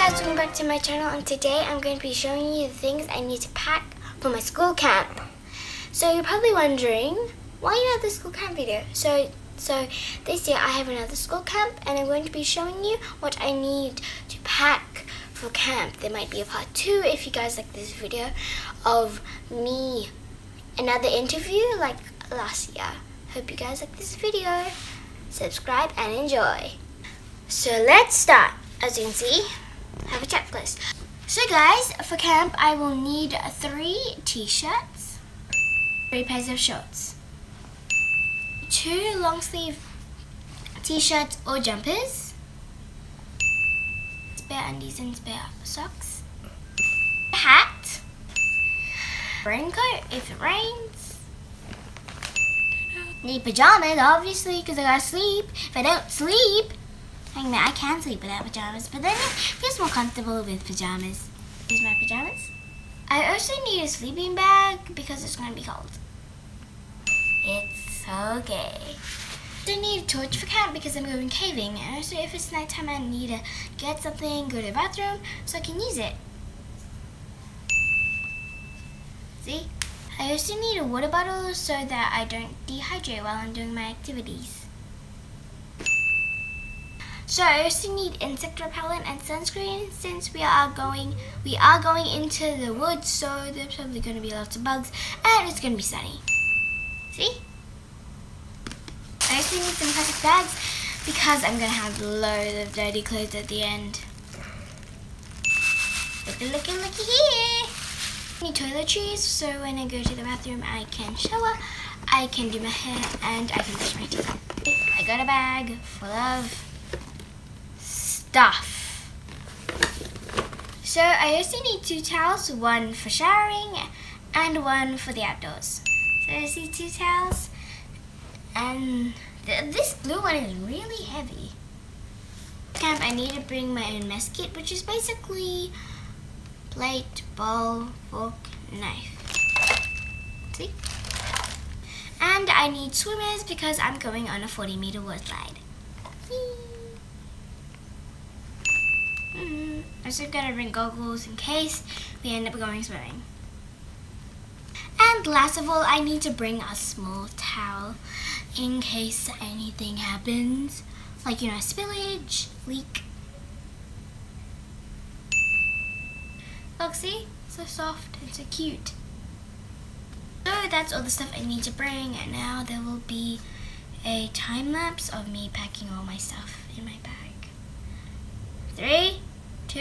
guys, welcome back to my channel, and today I'm going to be showing you the things I need to pack for my school camp. So you're probably wondering why another school camp video. So this year I have another school camp and I'm going to be showing you what I need to pack for camp. There might be a part 2 if you guys like this video of me, another interview like last year. Hope you guys like this video. Subscribe and enjoy. So let's start. As you can see, I have a checklist. So guys, for camp I will need 3 t-shirts, 3 pairs of shorts, 2 long sleeve t-shirts or jumpers, spare undies and spare socks, a hat, raincoat if it rains, need pajamas obviously because I gotta sleep. If I don't sleep, I can sleep without pajamas, but then it feels more comfortable with pajamas. Here's my pajamas. I also need a sleeping bag because it's going to be cold. It's okay. I need a torch for camp because I'm going caving, and also if it's nighttime I need to get something, go to the bathroom so I can use it. See? I also need a water bottle so that I don't dehydrate while I'm doing my activities. So I also need insect repellent and sunscreen since we are going into the woods, so there's probably going to be lots of bugs and it's going to be sunny. See? I also need some plastic bags because I'm going to have loads of dirty clothes at the end. Looky here! I need toiletries so when I go to the bathroom I can shower, I can do my hair and I can brush my teeth. I got a bag full of stuff. So I also need 2 towels, one for showering and one for the outdoors. So I see 2 towels, and this blue one is really heavy. Camp I need to bring my own mess kit, which is basically plate, bowl, fork, knife. See? And I need swimmers because I'm going on a 40-meter water slide. I also gotta bring goggles in case we end up going swimming. And last of all, I need to bring a small towel in case anything happens. Like, you know, spillage, leak. Look, see? So soft and so cute. So that's all the stuff I need to bring, and now there will be a time lapse of me packing all my stuff in my bag. 3, 2,